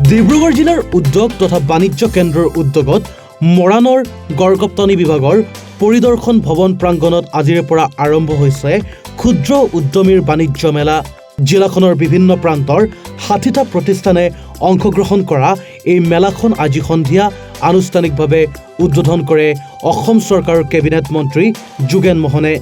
ডিব্ৰুগড় জিলাৰ উদ্যোগ তথা বাণিজ্য কেন্দ্ৰৰ উদ্যোগত মৰাণৰ গড়গপ্তানি বিভাগৰ পৰিদৰ্শন ভৱন প্ৰাংগণত আজিৰে পৰা আৰম্ভ হৈছে ক্ষুদ্ৰ উদ্যমীৰ বাণিজ্য মেলা। জিলাখনৰ বিভিন্ন প্ৰান্তৰ ৬০টা প্ৰতিষ্ঠানে অংশগ্ৰহণ কৰা এই মেলাখন আজি সন্ধিয়া আনুষ্ঠানিকভাৱে উদ্বোধন কৰে অসম চৰকাৰৰ কেবিনেট মন্ত্ৰী যোগেন মোহনে।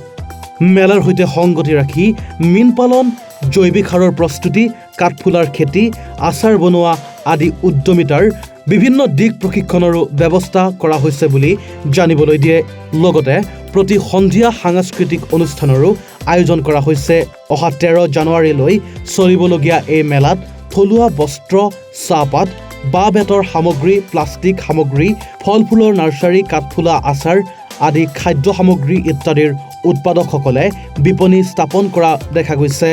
মেলাৰ সৈতে সংগতি ৰাখি মীন পালন, জৈৱিক সাৰৰ প্ৰস্তুতি, কাঠফুলাৰ খেতি, আচাৰ বনোৱা আদি উদ্যমিতাৰ বিভিন্ন দিশ প্ৰশিক্ষণৰো ব্যৱস্থা কৰা হৈছে বুলি জানিবলৈ দিয়ে। লগতে প্ৰতি সন্ধিয়া সাংস্কৃতিক অনুষ্ঠানৰো আয়োজন কৰা হৈছে। অহা 13 জানুৱাৰীলৈ চলিবলগীয়া এই মেলাত থলুৱা বস্ত্ৰ, চাহপাত, বাঁহ বেতৰ সামগ্ৰী, প্লাষ্টিক সামগ্ৰী, ফল ফুলৰ নাৰ্চাৰী, কাঠফুলা আচাৰ আদি খাদ্য সামগ্ৰী ইত্যাদিৰ উৎপাদকসকলে বিপণী স্থাপন কৰা দেখা গৈছে।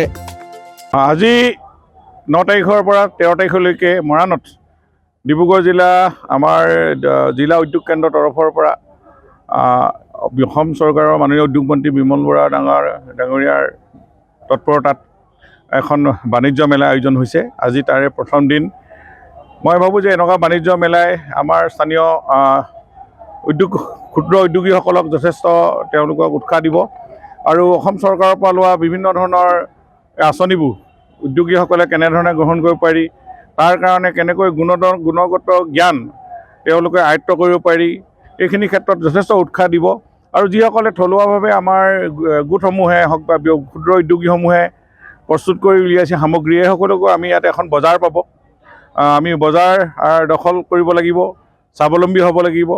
আজি 9 তাৰিখৰ পৰা 13 তাৰিখলৈকে মৰাণত ডিব্ৰুগড় জিলা আমাৰ জিলা উদ্যোগ কেন্দ্ৰৰ তৰফৰ পৰা অসম চৰকাৰৰ মাননীয় উদ্যোগ মন্ত্ৰী বিমল বৰা ডাঙৰীয়াৰ তৎপৰতাত এখন বাণিজ্য মেলা আয়োজন হৈছে। আজি তাৰে প্ৰথম দিন। মই ভাবোঁ যে এনেকুৱা বাণিজ্য মেলাই আমাৰ স্থানীয় ক্ষুদ্ৰ উদ্যোগীসকলক যথেষ্ট তেওঁলোকক উৎসাহ দিব আৰু অসম চৰকাৰৰ পৰা লোৱা বিভিন্ন ধৰণৰ আঁচনিবোৰ উদ্যোগীসকলে কেনেধৰণে গ্ৰহণ কৰিব পাৰি, তাৰ কাৰণে কেনেকৈ গুণগত জ্ঞান তেওঁলোকে আয়ত্ব কৰিব পাৰি, এইখিনি ক্ষেত্ৰত যথেষ্ট উৎসাহ দিব। আৰু যিসকলে থলুৱাভাৱে আমাৰ গোটসমূহে হওক বা ক্ষুদ্ৰ উদ্যোগীসমূহে প্ৰস্তুত কৰি উলিয়াইছে সামগ্ৰী, এই সকলোকো আমি ইয়াত এখন বজাৰ পাব। আমি বজাৰ দখল কৰিব লাগিব, স্বাৱলম্বী হ'ব লাগিব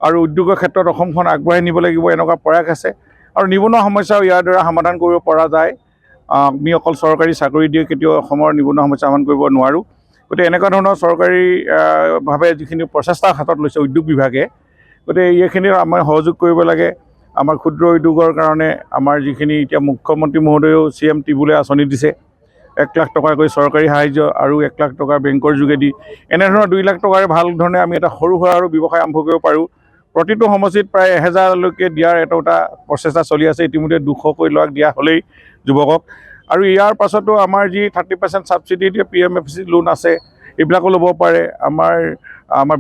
আৰু উদ্যোগৰ ক্ষেত্ৰত অসমখন আগবঢ়াই নিব লাগিব, এনেকুৱা প্ৰয়াস আছে। আৰু নিবনুৱা সমস্যাও ইয়াৰ দ্বাৰা সমাধান কৰিব পৰা যায়। আমি অকল চৰকাৰী চাকৰি দিয়ে কেতিয়াও অসমৰ নিবনুৱা সমস্যা সমাধান কৰিব নোৱাৰোঁ। গতিকে এনেকুৱা ধৰণৰ চৰকাৰীভাৱে যিখিনি প্ৰচেষ্টাৰ হাতত লৈছে উদ্যোগ বিভাগে, গতিকে এইখিনিৰ আমাৰ সহযোগ কৰিব লাগে। আমাৰ ক্ষুদ্ৰ উদ্যোগৰ কাৰণে আমাৰ যিখিনি এতিয়া মুখ্যমন্ত্ৰী মহোদয়েও CM টিবুলে আঁচনি দিছে, 1 লাখ টকাকৈ চৰকাৰী সাহাৰ্য আৰু 1 লাখ টকা বেংকৰ যোগেদি, এনেধৰণৰ 2 লাখ টকাৰে ভাল ধৰণে আমি এটা সৰু সুৰা আৰু ব্যৱসায় আৰম্ভ কৰিব পাৰোঁ। প্ৰতিটো সমষ্টিত প্ৰায় 1000লৈকে দিয়াৰ এটা প্ৰচেষ্টা চলি আছে। ইতিমধ্যে 200কৈ লাখ দিয়া হ'লেই যুৱকক। আৰু ইয়াৰ পাছতো আমাৰ যি 30% ছাবচিডি PMFC লোন আছে, এইবিলাকো ল'ব পাৰে। আমাৰ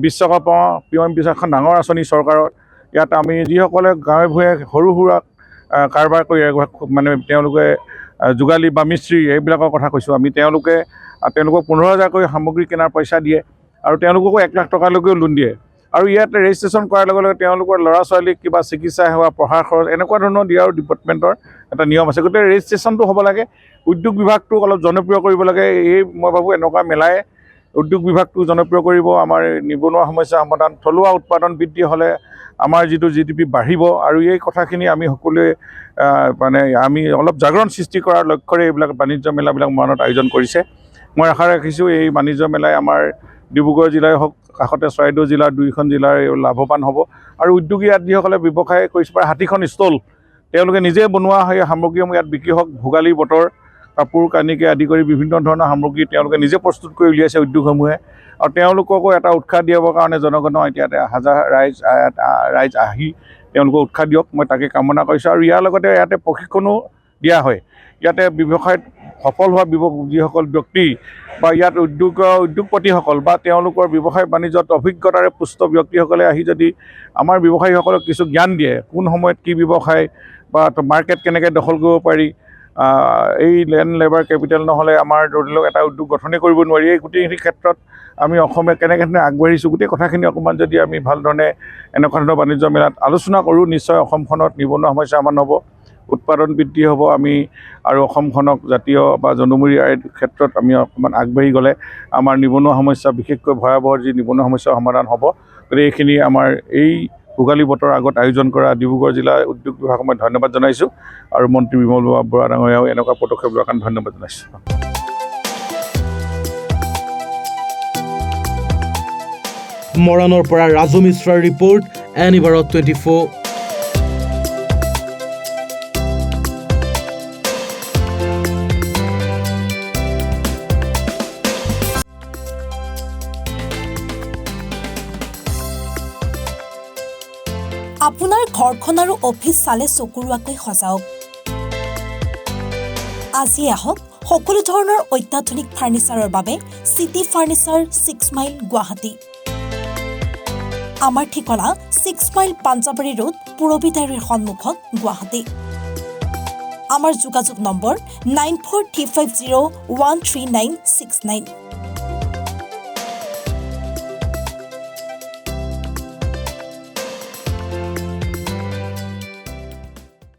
বিশ্বকৰ্মা PM এখন ডাঙৰ আঁচনি চৰকাৰৰ। ইয়াত আমি যিসকলে গাঁৱে ভূঞে সৰু সুৰা কাৰবাৰ কৰি মানে তেওঁলোকে যোগালী বা মিস্ত্ৰী এইবিলাকৰ কথা কৈছোঁ আমি, তেওঁলোকক 15,000কৈ সামগ্ৰী কিনাৰ পইচা দিয়ে আৰু তেওঁলোককো 1 লাখ টকালৈকেও লোন দিয়ে। আৰু ইয়াত ৰেজিষ্ট্ৰেশ্যন কৰাৰ লগে লগে তেওঁলোকৰ ল'ৰা ছোৱালীক কিবা চিকিৎসা সেৱা, পঢ়াৰ খৰচ এনেকুৱা ধৰণৰ দিয়াৰ ডিপাৰ্টমেণ্টৰ এটা নিয়ম আছে। গতিকে ৰেজিষ্ট্ৰেশ্যনটো হ'ব লাগে। উদ্যোগ বিভাগটোক অলপ জনপ্ৰিয় কৰিব লাগে। মই ভাবোঁ এনেকুৱা মেলাই উদ্যোগ বিভাগটো জনপ্ৰিয় কৰিব। আমাৰ নিবনুৱা সমস্যা সমাধান, থলুৱা উৎপাদন বৃদ্ধি হ'লে আমাৰ যিটো GDP বাঢ়িব। আৰু এই কথাখিনি আমি সকলোৱে আমি অলপ জাগৰণ সৃষ্টি কৰাৰ লক্ষ্যৰে এইবিলাক বাণিজ্য মেলাবিলাক মৰাণত আয়োজন কৰিছে। মই আশা ৰাখিছোঁ এই বাণিজ্য মেলাই আমাৰ ডিব্ৰুগড় জিলাই হওক, কাষতে চৰাইদেউ জিলাৰ 2খন জিলাৰ লাভৱান হ'ব। আৰু উদ্যোগী ইয়াত যিসকলে ব্যৱসায় কৰিছে, প্ৰায় 60খন ষ্টল তেওঁলোকে নিজে বনোৱা সেই সামগ্ৰীসমূহ ইয়াত বিক্ৰী হওক। ভোগালী বতৰ কাপোৰ কানিকে আদি কৰি বিভিন্ন ধৰণৰ সামগ্ৰী তেওঁলোকে নিজে প্ৰস্তুত কৰি উলিয়াইছে উদ্যোগসমূহে। আৰু তেওঁলোককো এটা উৎসাহ দিয়াবৰ কাৰণে জনগণৰ এতিয়া হাজাৰ ৰাইজ আহি তেওঁলোকক উৎসাহ দিয়ক, মই তাকে কামনা কৰিছোঁ। আৰু ইয়াৰ লগতে ইয়াতে প্ৰশিক্ষণো দিয়া হয়। ইয়াতে ব্যৱসায়ত সফল হোৱা যিসকল ব্যক্তি বা ইয়াত উদ্যোগপতিসকল বা তেওঁলোকৰ ব্যৱসায় বাণিজ্যত অভিজ্ঞতাৰে পুষ্ট ব্যক্তিসকলে আহি যদি আমাৰ ব্যৱসায়ীসকলক কিছু জ্ঞান দিয়ে, কোন সময়ত কি ব্যৱসায় বা মাৰ্কেট কেনেকৈ দখল কৰিব পাৰি, এই লেণ্ড লেবাৰ কেপিটেল নহ'লে আমাৰ ধৰি লওক এটা উদ্যোগ গঠনেই কৰিব নোৱাৰি, এই গোটেইখিনি ক্ষেত্ৰত আমি অসমে কেনেধৰণে আগবাঢ়িছোঁ গোটেই কথাখিনি অকণমান যদি আমি ভাল ধৰণে এনেকুৱা ধৰণৰ বাণিজ্য মেলাত আলোচনা কৰোঁ, নিশ্চয় অসমখনত নিবনুৱা সমস্যা সমাধান হ'ব, উৎপাদন বৃদ্ধি হ'ব। আমি আৰু অসমখনক জাতীয় বা জনমূৰি আইৰ ক্ষেত্ৰত আমি অকণমান আগবাঢ়ি গ'লে আমাৰ নিবনুৱা সমস্যা, বিশেষকৈ ভয়াৱহ যি নিবনুৱা সমস্যাৰ সমাধান হ'ব। গতিকে এইখিনি আমাৰ এই ভোগালী বতৰৰ আগত আয়োজন কৰা ডিব্ৰুগড় জিলা উদ্যোগ বিভাগক মই ধন্যবাদ জনাইছোঁ। আৰু মন্ত্ৰী বিমল বৰা ডাঙৰীয়াও এনেকুৱা পদক্ষেপ লোৱাৰ কাৰণে ধন্যবাদ জনাইছোঁ। মৰাণৰ পৰা ৰাজু মিশ্ৰাৰ ৰিপৰ্ট, এনিভাৰত 24। আপোনাৰ ঘৰখন আৰু অফিচ চালে চকুৰোৱাকৈ সজাওক। আজি আহক সকলো ধৰণৰ অত্যাধুনিক ফাৰ্ণিচাৰৰ বাবে চিটি ফাৰ্ণিচাৰ 6 মাইল গুৱাহাটী। আমাৰ ঠিকনা 6 মাইল পাঞ্জাবাৰী ৰোড পুৰবিতাৰীৰ সন্মুখত গুৱাহাটী। আমাৰ যোগাযোগ নম্বৰ 9435013969।